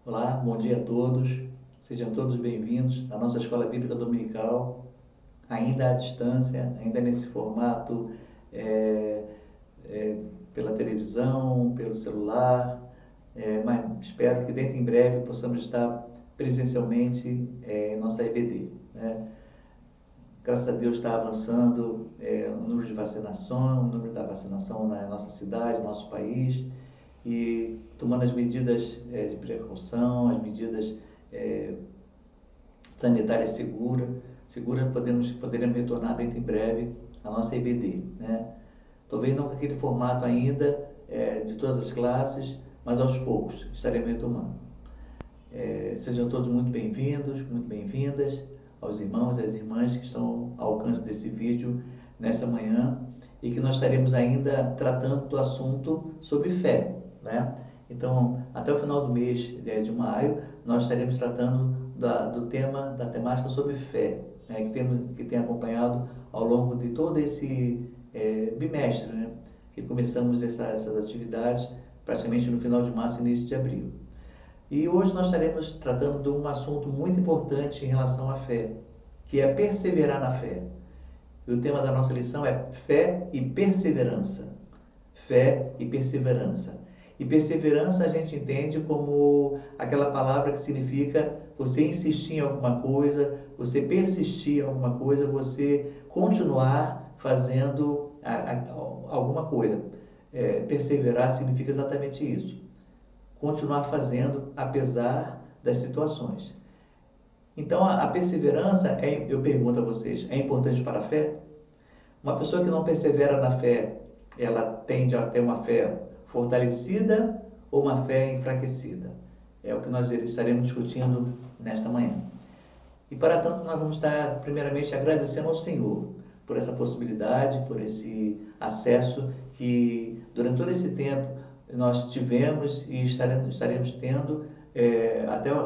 Olá, bom dia a todos. Sejam todos bem-vindos à nossa Escola Bíblica Dominical, ainda à distância, ainda nesse formato é, pela televisão, pelo celular, mas espero que dentro em breve possamos estar presencialmente em nossa EBD, né? Graças a Deus está avançando o número de vacinação, o número da vacinação na nossa cidade, no nosso país, e tomando as medidas de precaução, as medidas sanitárias seguras, poderemos retornar dentro em breve à nossa EBD, né? Talvez não com aquele formato ainda de todas as classes, mas aos poucos estaremos retomando. Sejam todos muito bem-vindos, muito bem-vindas, aos irmãos e às irmãs que estão ao alcance desse vídeo nesta manhã, e que nós estaremos ainda tratando do assunto sobre fé, né? Então, até o final do mês de maio, nós estaremos tratando do tema, da temática sobre fé, né? que tem acompanhado ao longo de todo esse bimestre, né? Que começamos essas atividades praticamente no final de março e início de abril. E hoje nós estaremos tratando de um assunto muito importante em relação à fé, que é perseverar na fé. E o tema da nossa lição é fé e perseverança. Fé e perseverança. E perseverança a gente entende como aquela palavra que significa você insistir em alguma coisa, você persistir em alguma coisa, você continuar fazendo alguma coisa. Perseverar significa exatamente isso. Continuar fazendo apesar das situações. Então, a perseverança, eu pergunto a vocês, é importante para a fé? Uma pessoa que não persevera na fé, ela tende a ter uma fé fortalecida ou uma fé enfraquecida? É o que nós estaremos discutindo nesta manhã. E para tanto, nós vamos estar, primeiramente, agradecendo ao Senhor por essa possibilidade, por esse acesso que, durante todo esse tempo, nós tivemos e estaremos tendo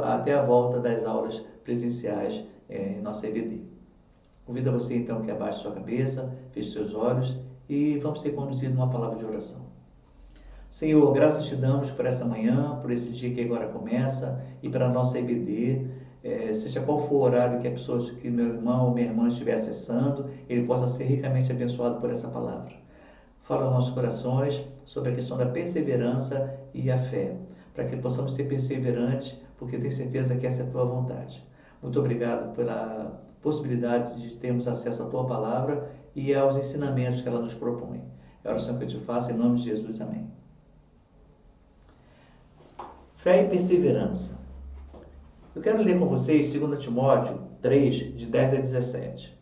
até a volta das aulas presenciais em nossa EBD. Convido a você, então, que abaixe sua cabeça, feche seus olhos e vamos ser conduzidos numa palavra de oração. Senhor, graças te damos por essa manhã, por esse dia que agora começa e para a nossa EBD. Seja qual for o horário que meu irmão ou minha irmã estiver acessando, ele possa ser ricamente abençoado por essa palavra. Fala aos nossos corações sobre a questão da perseverança e a fé, para que possamos ser perseverantes, porque tenho certeza que essa é a tua vontade. Muito obrigado pela possibilidade de termos acesso à tua palavra e aos ensinamentos que ela nos propõe. É a oração que eu te faço em nome de Jesus. Amém. Fé e perseverança. Eu quero ler com vocês 2 Timóteo 3, de 10 a 17.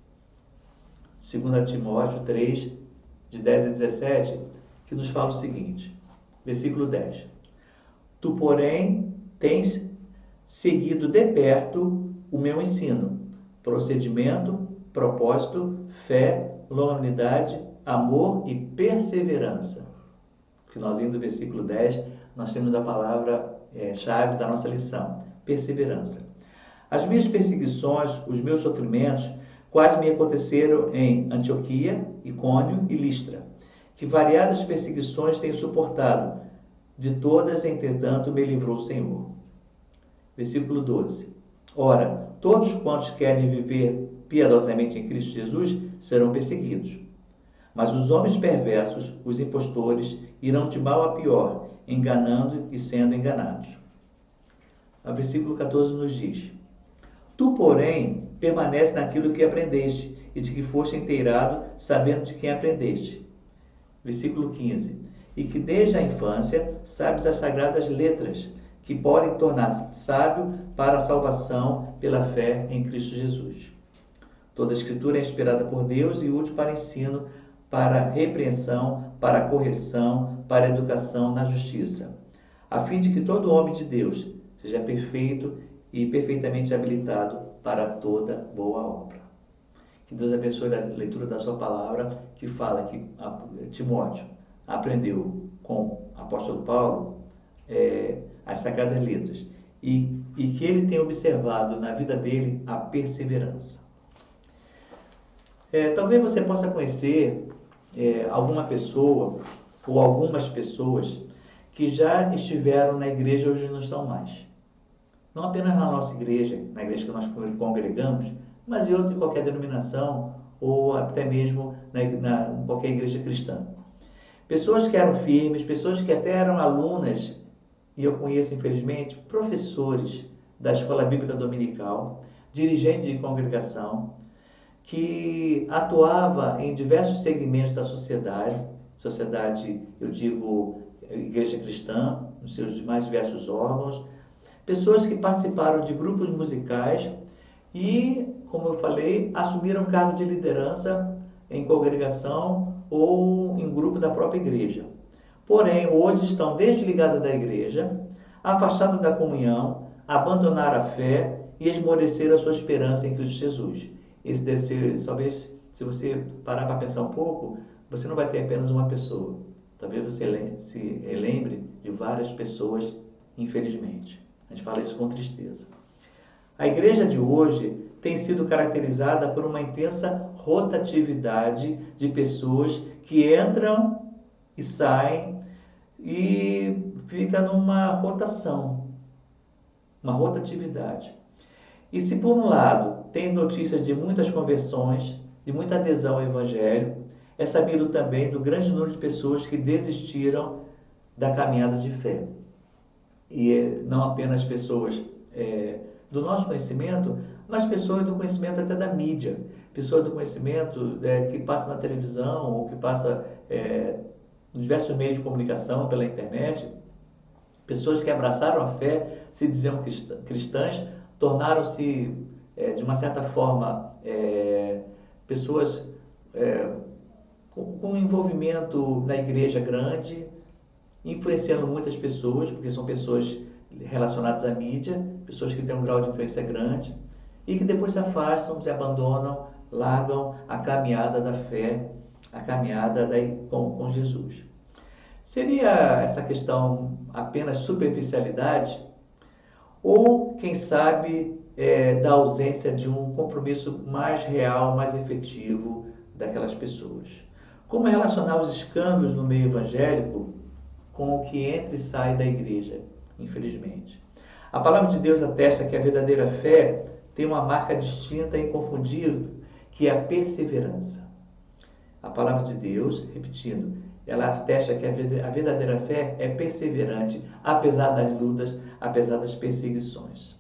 2 Timóteo 3, de 10 a 17, que nos fala o seguinte, versículo 10. Tu, porém, tens seguido de perto o meu ensino, procedimento, propósito, fé, longanimidade, amor e perseverança. No finalzinho do versículo 10, nós temos a palavra-chave da nossa lição, perseverança. As minhas perseguições, os meus sofrimentos, quase me aconteceram em Antioquia, Icônio e Listra, que variadas perseguições tenho suportado. De todas, entretanto, me livrou o Senhor. Versículo 12. Ora, todos quantos querem viver piedosamente em Cristo Jesus serão perseguidos. Mas os homens perversos, os impostores, irão de mal a pior, enganando e sendo enganados. O versículo 14 nos diz: Tu, porém, permanece naquilo que aprendeste e de que foste inteirado, sabendo de quem aprendeste. Versículo 15. E que desde a infância sabes as sagradas letras, que podem tornar-se sábio para a salvação pela fé em Cristo Jesus. Toda a Escritura é inspirada por Deus e útil para ensino, para repreensão, para correção, para educação na justiça, a fim de que todo homem de Deus seja perfeito e perfeitamente habilitado para toda boa obra. Que Deus abençoe a leitura da sua palavra, que fala que Timóteo aprendeu com o apóstolo Paulo as sagradas letras e que ele tem observado na vida dele a perseverança. Talvez você possa conhecer alguma pessoa ou algumas pessoas que já estiveram na igreja e hoje não estão mais. não apenas na nossa igreja, na igreja que nós congregamos, mas em qualquer denominação ou até mesmo em qualquer igreja cristã. Pessoas que eram firmes, pessoas que até eram alunas, e eu conheço, infelizmente, professores da Escola Bíblica Dominical, dirigentes de congregação, que atuava em diversos segmentos da sociedade, eu digo, igreja cristã, nos seus mais diversos órgãos, pessoas que participaram de grupos musicais e, como eu falei, assumiram cargo de liderança em congregação ou em grupo da própria igreja. Porém, hoje estão desligados da igreja, afastados da comunhão, abandonaram a fé e esmoreceram a sua esperança em Cristo Jesus. Esse deve ser, talvez, se você parar para pensar um pouco, você não vai ter apenas uma pessoa. Talvez você se lembre de várias pessoas, infelizmente. A gente fala isso com tristeza. A igreja de hoje tem sido caracterizada por uma intensa rotatividade de pessoas que entram e saem e fica numa rotação, uma rotatividade. E se por um lado tem notícias de muitas conversões, de muita adesão ao Evangelho, é sabido também do grande número de pessoas que desistiram da caminhada de fé. E não apenas pessoas do nosso conhecimento, mas pessoas do conhecimento até da mídia, pessoas do conhecimento que passa na televisão ou que passa em diversos meios de comunicação, pela internet, pessoas que abraçaram a fé, se diziam cristãs, tornaram-se, de uma certa forma, pessoas com envolvimento na igreja grande, influenciando muitas pessoas, porque são pessoas relacionadas à mídia, pessoas que têm um grau de influência grande, e que depois se afastam, se abandonam, largam a caminhada da fé, a caminhada com Jesus. Seria essa questão apenas superficialidade? Ou, quem sabe, da ausência de um compromisso mais real, mais efetivo daquelas pessoas? Como relacionar os escândalos no meio evangélico com o que entra e sai da igreja, infelizmente? A palavra de Deus atesta que a verdadeira fé tem uma marca distinta e inconfundível, que é a perseverança. A palavra de Deus, repetindo, ela atesta que a verdadeira fé é perseverante, apesar das lutas, apesar das perseguições.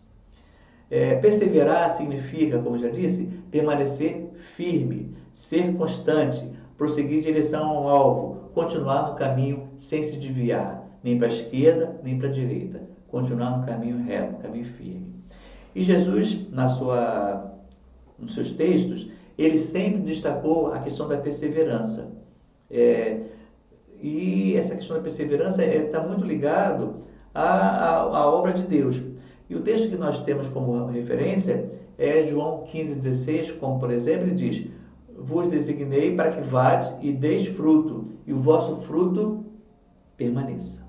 Perseverar significa, como já disse, permanecer firme, ser constante, prosseguir em direção ao alvo, continuar no caminho sem se desviar, nem para a esquerda, nem para a direita, continuar no caminho reto, no caminho firme. E Jesus, nos seus textos, ele sempre destacou a questão da perseverança. E essa questão da perseverança está muito ligado à obra de Deus. E o texto que nós temos como referência é João 15,16, como por exemplo, ele diz: vos designei para que vades e deis fruto, e o vosso fruto permaneça.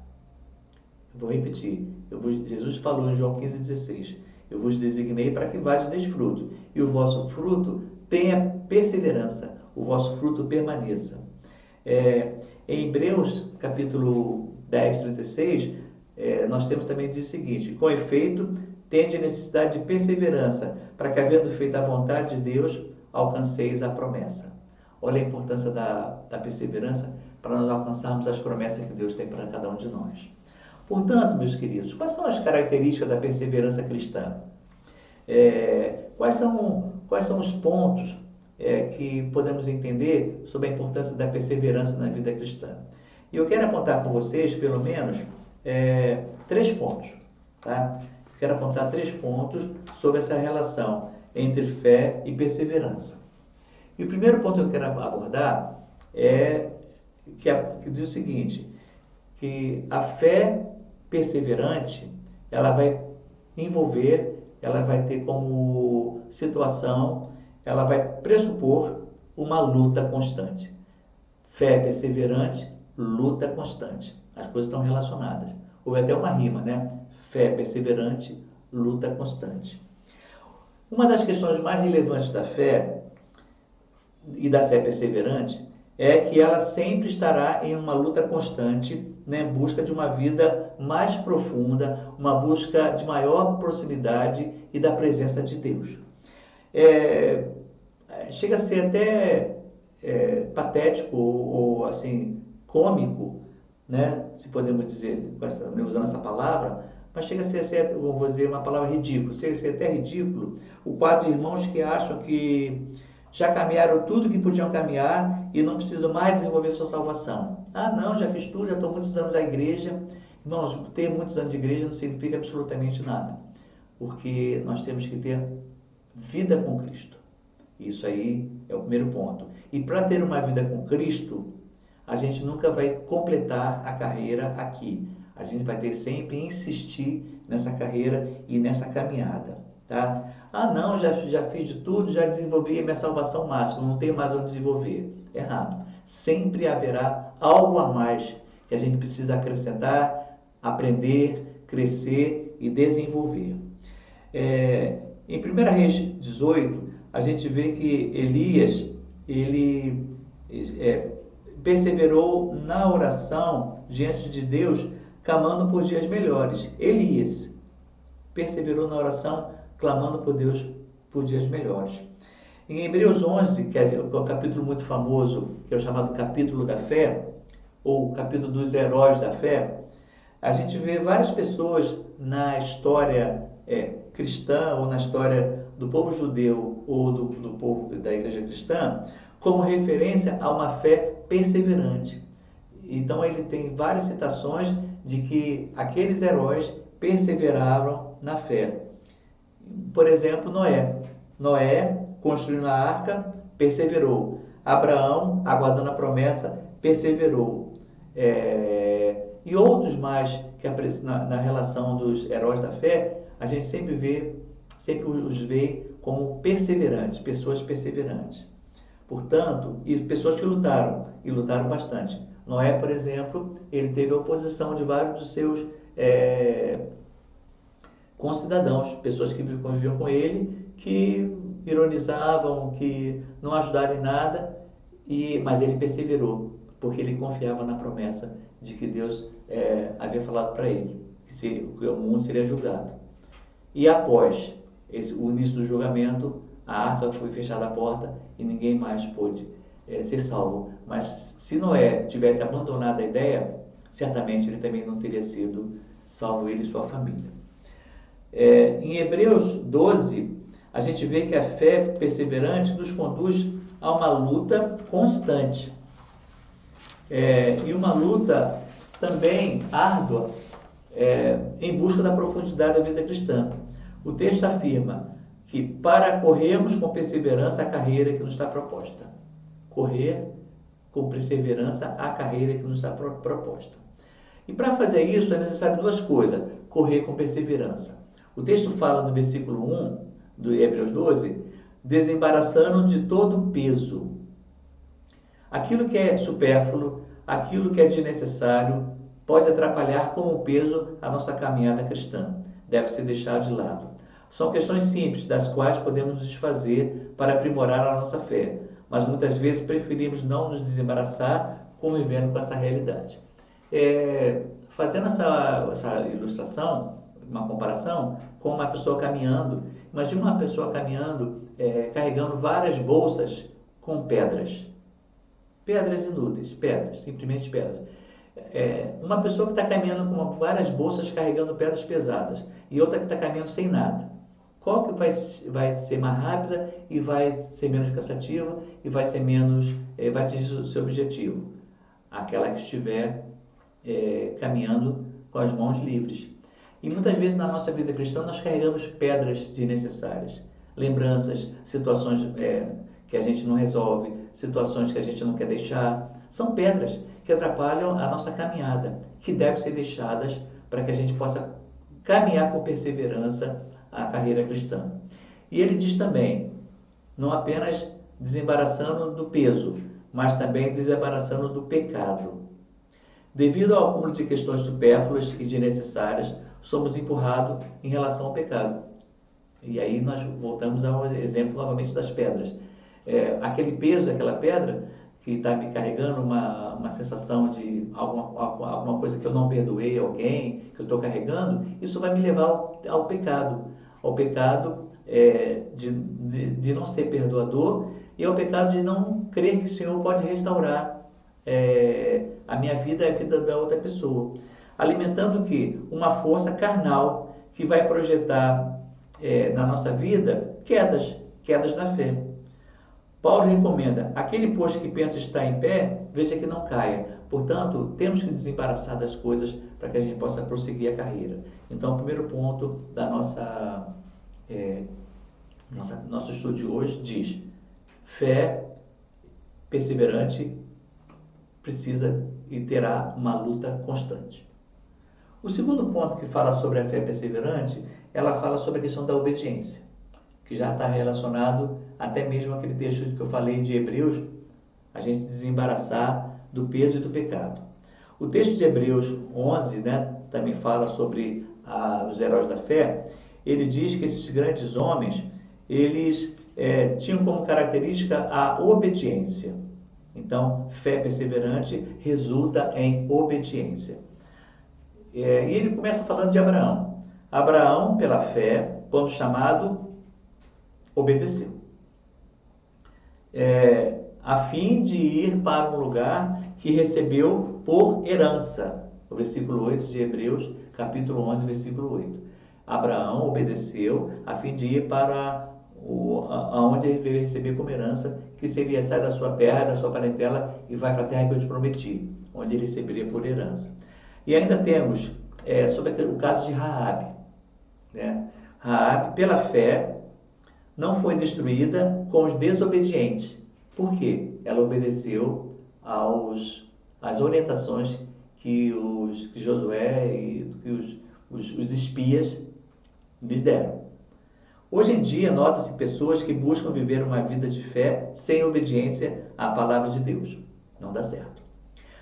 Eu vou repetir. Jesus falou em João 15,16: eu vos designei para que vades e deis fruto, e o vosso fruto tenha perseverança, o vosso fruto permaneça. Em Hebreus, capítulo 10, 36, nós temos também diz o seguinte: com efeito, tende necessidade de perseverança, para que, havendo feito a vontade de Deus, alcanceis a promessa. Olha a importância da perseverança para nós alcançarmos as promessas que Deus tem para cada um de nós. Portanto, meus queridos, quais são as características da perseverança cristã? Quais são os pontos que podemos entender sobre a importância da perseverança na vida cristã? E eu quero apontar para vocês, pelo menos, 3 pontos. Tá? Eu quero apontar 3 pontos sobre essa relação entre fé e perseverança. E o primeiro ponto que eu quero abordar que diz o seguinte, que a fé perseverante, ela vai envolver, ela vai ter como situação, ela vai pressupor uma luta constante. Fé perseverante, luta constante. As coisas estão relacionadas. Houve até uma rima, né? Fé perseverante, luta constante. Uma das questões mais relevantes da fé e da fé perseverante é que ela sempre estará em uma luta constante, né, em busca de uma vida mais profunda, uma busca de maior proximidade e da presença de Deus. É, chega a ser até patético ou assim cômico, né, se podemos dizer, usando essa palavra, mas chega a ser, vou dizer uma palavra ridícula, chega a ser até ridículo o quadro de irmãos que acham que já caminharam tudo que podiam caminhar e não precisam mais desenvolver sua salvação. Ah, não, já fiz tudo, já estou muitos anos da igreja. Irmãos, ter muitos anos de igreja não significa absolutamente nada, porque nós temos que ter vida com Cristo. Isso aí é o primeiro ponto. E para ter uma vida com Cristo, a gente nunca vai completar a carreira aqui. A gente vai ter sempre que insistir nessa carreira e nessa caminhada, tá? Ah, não, já fiz de tudo, já desenvolvi a minha salvação máxima, não tenho mais onde desenvolver. Errado. Sempre haverá algo a mais que a gente precisa acrescentar, aprender, crescer e desenvolver. Em 1 Reis 18, a gente vê que Elias, ele perseverou na oração diante de Deus, clamando por dias melhores. Elias perseverou na oração, clamando por Deus por dias melhores. Em Hebreus 11, que é um capítulo muito famoso, que é o chamado capítulo da fé, ou o capítulo dos heróis da fé, a gente vê várias pessoas na história cristã, ou na história do povo judeu, ou do povo da igreja cristã, como referência a uma fé perseverante. Então ele tem várias citações de que aqueles heróis perseveraram na fé. Por exemplo, Noé. Noé, construindo a arca, perseverou. Abraão, aguardando a promessa, perseverou. E outros mais que na relação dos heróis da fé, a gente sempre os vê como perseverantes, pessoas perseverantes. Portanto, e pessoas que lutaram, e lutaram bastante. Noé, por exemplo, ele teve a oposição de vários dos seus concidadãos, pessoas que conviviam com ele, que ironizavam, que não ajudaram em nada, mas ele perseverou, porque ele confiava na promessa de que Deus havia falado para ele, que o mundo seria julgado. E após o início do julgamento, a arca foi fechada a porta e ninguém mais pôde ser salvo. Mas se Noé tivesse abandonado a ideia, certamente ele também não teria sido salvo, ele e sua família. Em Hebreus 12, a gente vê que a fé perseverante nos conduz a uma luta constante. E uma luta também árdua em busca da profundidade da vida cristã. O texto afirma que para corrermos com perseverança a carreira que nos está proposta. Correr com perseverança a carreira que nos está proposta. E para fazer isso é necessário duas coisas: correr com perseverança. O texto fala no versículo 1 do Hebreus 12, desembaraçando de todo o peso. Aquilo que é supérfluo, aquilo que é desnecessário, pode atrapalhar como peso a nossa caminhada cristã. Deve ser deixado de lado. São questões simples, das quais podemos nos desfazer para aprimorar a nossa fé, mas muitas vezes preferimos não nos desembaraçar convivendo com essa realidade. Fazendo essa ilustração, uma comparação com uma pessoa caminhando, imagina uma pessoa caminhando, carregando várias bolsas com pedras. Pedras inúteis, pedras, simplesmente pedras. Uma pessoa que está caminhando com várias bolsas carregando pedras pesadas e outra que está caminhando sem nada. Qual que vai ser mais rápida e vai ser menos cansativa e vai atingir o seu objetivo? Aquela que estiver caminhando com as mãos livres. E muitas vezes na nossa vida cristã nós carregamos pedras desnecessárias, lembranças, situações que a gente não resolve, situações que a gente não quer deixar. São pedras que atrapalham a nossa caminhada, que devem ser deixadas para que a gente possa caminhar com perseverança a carreira cristã. E ele diz também, não apenas desembaraçando do peso, mas também desembaraçando do pecado. Devido ao acúmulo de questões supérfluas e desnecessárias, somos empurrados em relação ao pecado. E aí nós voltamos ao exemplo novamente das pedras. Aquele peso, aquela pedra, que está me carregando uma sensação de alguma coisa que eu não perdoei alguém, que eu estou carregando, isso vai me levar ao pecado. Ao pecado de não ser perdoador e ao pecado de não crer que o Senhor pode restaurar a minha vida e a vida da outra pessoa. Alimentando o quê? Uma força carnal que vai projetar na nossa vida quedas na fé. Paulo recomenda, aquele pois que pensa estar em pé, veja que não caia. Portanto, temos que desembaraçar das coisas para que a gente possa prosseguir a carreira. Então, o primeiro ponto da nosso estudo de hoje diz, fé perseverante precisa e terá uma luta constante. O segundo ponto que fala sobre a fé perseverante, ela fala sobre a questão da obediência, que já está relacionado até mesmo aquele texto que eu falei de Hebreus, a gente desembaraçar do peso e do pecado. O texto de Hebreus 11, né, também fala sobre os heróis da fé. Ele diz que esses grandes homens, eles tinham como característica a obediência. Então, fé perseverante resulta em obediência. E ele começa falando de Abraão. Abraão, pela fé, quando chamado, obedeceu. A fim de ir para um lugar que recebeu por herança. O versículo 8 de Hebreus, capítulo 11, versículo 8. Abraão obedeceu a fim de ir para aonde ele veio receber como herança, que seria sair da sua terra, da sua parentela, e vai para a terra que eu te prometi, onde ele receberia por herança. E ainda temos sobre o caso de Raabe. Né? Raabe, pela fé, não foi destruída com os desobedientes. Por quê? Ela obedeceu às orientações que Josué e que os espias lhes deram. Hoje em dia, nota-se pessoas que buscam viver uma vida de fé sem obediência à palavra de Deus. Não dá certo.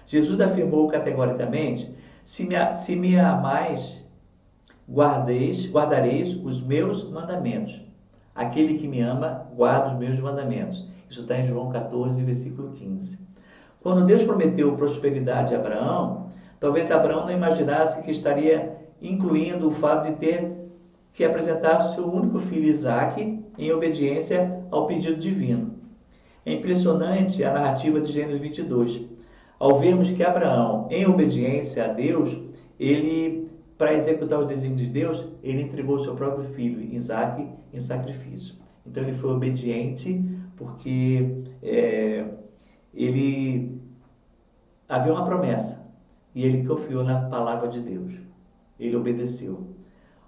Jesus afirmou categoricamente, se me amais, guardareis os meus mandamentos. Aquele que me ama, guarda os meus mandamentos. Isso está em João 14, versículo 15. Quando Deus prometeu prosperidade a Abraão, talvez Abraão não imaginasse que estaria incluindo o fato de ter que apresentar seu único filho Isaque em obediência ao pedido divino. É impressionante a narrativa de Gênesis 22. Ao vermos que Abraão, em obediência a Deus, para executar os desígnios de Deus, ele entregou seu próprio filho, Isaque, em sacrifício. Então ele foi obediente porque havia uma promessa e ele confiou na palavra de Deus. Ele obedeceu.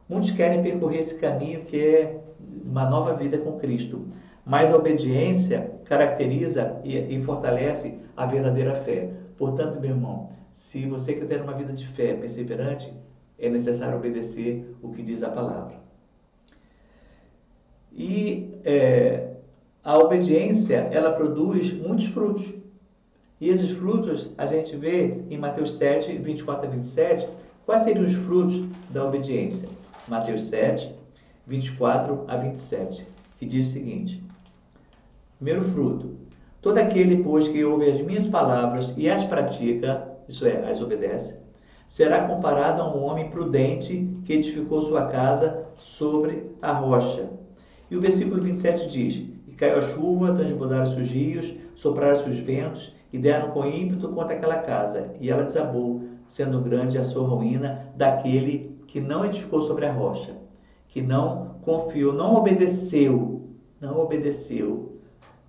Muitos querem percorrer esse caminho que é uma nova vida com Cristo, mas a obediência caracteriza e fortalece a verdadeira fé. Portanto, meu irmão, se você quer ter uma vida de fé perseverante, é necessário obedecer o que diz a palavra. E a obediência, ela produz muitos frutos. E esses frutos a gente vê em Mateus 7, 24 a 27. Quais seriam os frutos da obediência? Mateus 7, 24 a 27, que diz o seguinte. Primeiro fruto. Todo aquele, pois, que ouve as minhas palavras e as pratica, isso é, as obedece, será comparado a um homem prudente que edificou sua casa sobre a rocha. E o versículo 27 diz, e caiu a chuva, transbordaram os rios, sopraram os ventos, e deram com ímpeto contra aquela casa, e ela desabou, sendo grande a sua ruína daquele que não edificou sobre a rocha, que não confiou, não obedeceu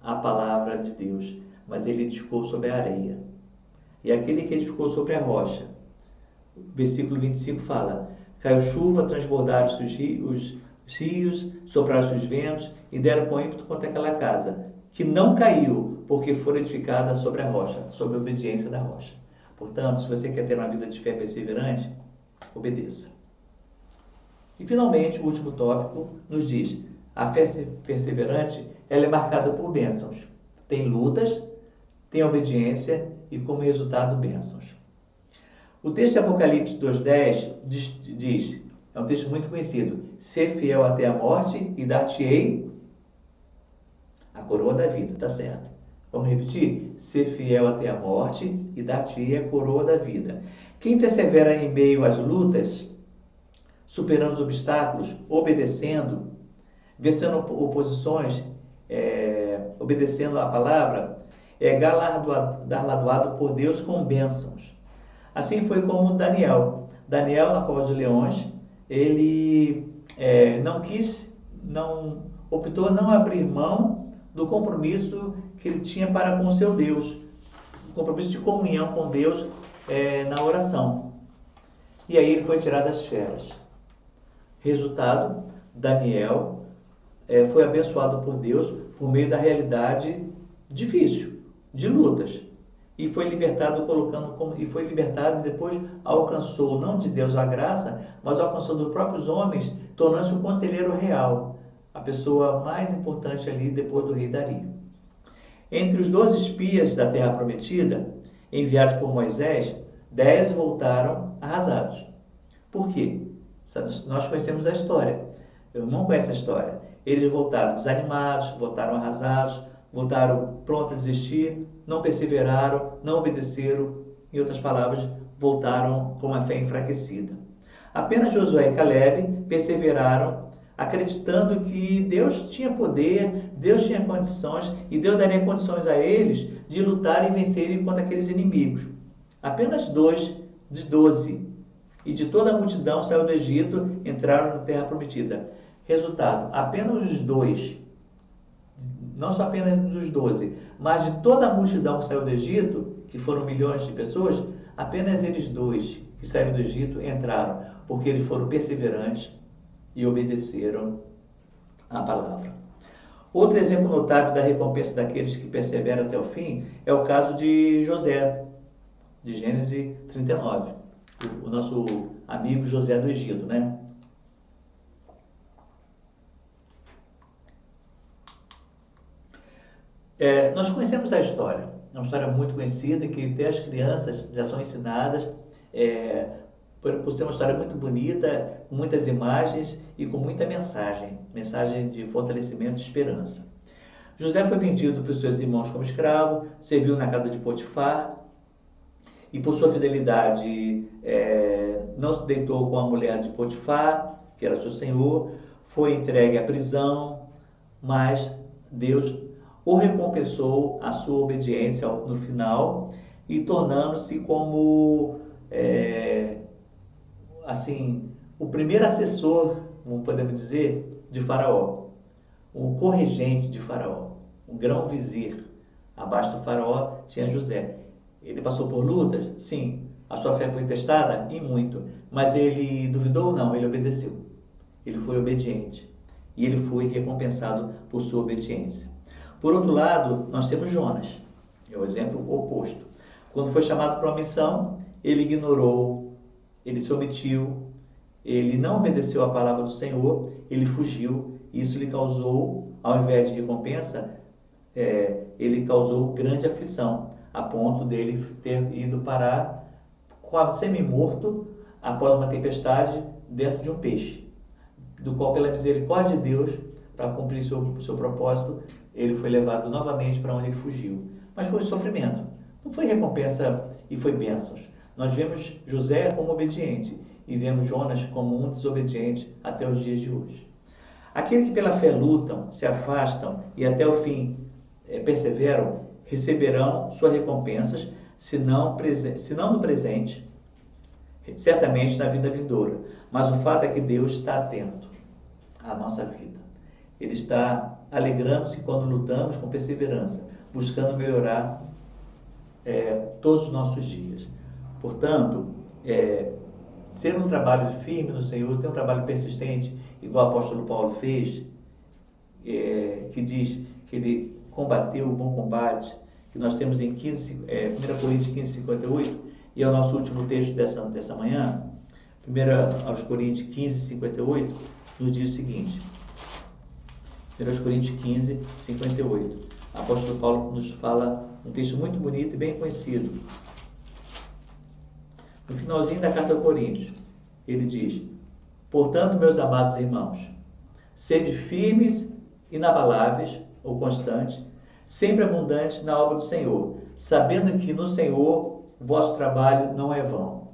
à palavra de Deus, mas ele edificou sobre a areia. E aquele que edificou sobre a rocha, versículo 25 fala, caiu chuva, transbordaram os rios, sopraram os ventos e deram com ímpeto contra aquela casa, que não caiu, porque foi edificada sobre a rocha, sobre a obediência da rocha. Portanto, se você quer ter uma vida de fé perseverante, obedeça. E finalmente, o último tópico nos diz, a fé perseverante, ela é marcada por bênçãos. Tem lutas, tem obediência e como resultado bênçãos. O texto de Apocalipse 2:10 diz, é um texto muito conhecido, ser fiel até a morte e dar-te-ei a coroa da vida, tá certo? Vamos repetir? Ser fiel até a morte e dar-te a coroa da vida. Quem persevera em meio às lutas, superando os obstáculos, obedecendo, vencendo oposições, obedecendo a palavra, é galardoado por Deus com bênçãos. Assim foi como Daniel. Daniel, na cova de leões, ele optou não abrir mão do compromisso que ele tinha para com o seu Deus, o compromisso de comunhão com Deus na oração. E aí ele foi tirado das feras. Resultado, Daniel foi abençoado por Deus por meio da realidade difícil, de lutas. E foi libertado e depois alcançou, não de Deus a graça, mas alcançou dos próprios homens, tornando-se um conselheiro real, a pessoa mais importante ali depois do rei Dario. Entre os 12 espias da Terra Prometida, enviados por Moisés, 10 voltaram arrasados. Por quê? Nós conhecemos a história. O irmão conhece a história. Eles voltaram desanimados, voltaram arrasados, voltaram prontos a desistir, não perseveraram, não obedeceram, em outras palavras, voltaram com a fé enfraquecida. Apenas Josué e Caleb perseveraram, acreditando que Deus tinha poder, Deus tinha condições e Deus daria condições a eles de lutar e vencerem contra aqueles inimigos. Apenas 2 de 12 e de toda a multidão saiu do Egito, entraram na Terra Prometida. Resultado, apenas os 2, não só apenas dos 12, mas de toda a multidão que saiu do Egito, que foram milhões de pessoas, apenas eles 2 que saíram do Egito entraram, porque eles foram perseverantes e obedeceram a palavra. Outro exemplo notável da recompensa daqueles que perseveram até o fim é o caso de José, de Gênesis 39, o nosso amigo José do Egito, né? Nós conhecemos a história, é uma história muito conhecida, que até as crianças já são ensinadas, por ser uma história muito bonita, com muitas imagens e com muita mensagem de fortalecimento e esperança. José foi vendido para os seus irmãos como escravo, serviu na casa de Potifar e por sua fidelidade não se deitou com a mulher de Potifar, que era seu senhor, foi entregue à prisão, mas Deus o recompensou a sua obediência no final e tornando-se como o primeiro assessor, como podemos dizer, de Faraó, o corregente de Faraó, o grão-vizir. Abaixo do Faraó tinha José. Ele passou por lutas? Sim. A sua fé foi testada? E muito. Mas ele duvidou? Não, ele obedeceu. Ele foi obediente. E ele foi recompensado por sua obediência. Por outro lado, nós temos Jonas, é o exemplo oposto. Quando foi chamado para uma missão, ele ignorou, ele se omitiu, ele não obedeceu à palavra do Senhor, ele fugiu. Isso lhe causou, ao invés de recompensa, ele causou grande aflição, a ponto dele ter ido parar quase semi-morto após uma tempestade dentro de um peixe, do qual, pela misericórdia de Deus, para cumprir seu propósito, ele foi levado novamente para onde ele fugiu. Mas foi sofrimento, não foi recompensa e foi bênçãos. Nós vemos José como obediente e vemos Jonas como um desobediente até os dias de hoje. Aqueles que pela fé lutam, se afastam e até o fim perseveram, receberão suas recompensas, se não no presente, certamente na vida vindoura. Mas o fato é que Deus está atento à nossa vida. Ele está alegrando-se quando lutamos com perseverança, buscando melhorar todos os nossos dias. Portanto, ser um trabalho firme no Senhor, ter um trabalho persistente, igual o apóstolo Paulo fez, que diz que ele combateu o bom combate, que nós temos em 1 Coríntios 15:58, e é o nosso último texto dessa manhã. 1 aos Coríntios 15:58, nos diz o seguinte: 1 Coríntios 15:58. O apóstolo Paulo nos fala um texto muito bonito e bem conhecido. No finalzinho da carta aos Coríntios, ele diz: portanto, meus amados irmãos, sede firmes, inabaláveis ou constantes, sempre abundantes na obra do Senhor, sabendo que no Senhor o vosso trabalho não é vão.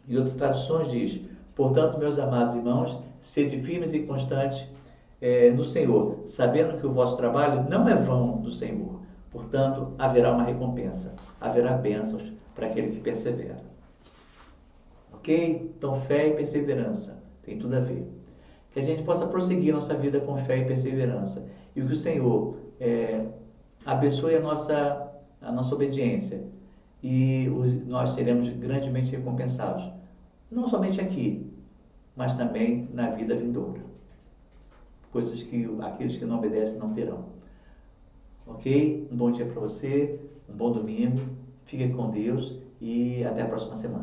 E outras traduções diz: portanto, meus amados irmãos, sede firmes e constantes no Senhor, sabendo que o vosso trabalho não é vão do Senhor. Portanto, haverá uma recompensa, haverá bênçãos para aquele que persevera. Ok? Então, fé e perseverança tem tudo a ver. Que a gente possa prosseguir nossa vida com fé e perseverança. E que o Senhor abençoe a nossa obediência. E nós seremos grandemente recompensados. Não somente aqui, mas também na vida vindoura. Coisas que aqueles que não obedecem não terão. Ok? Um bom dia para você, um bom domingo, fique com Deus e até a próxima semana.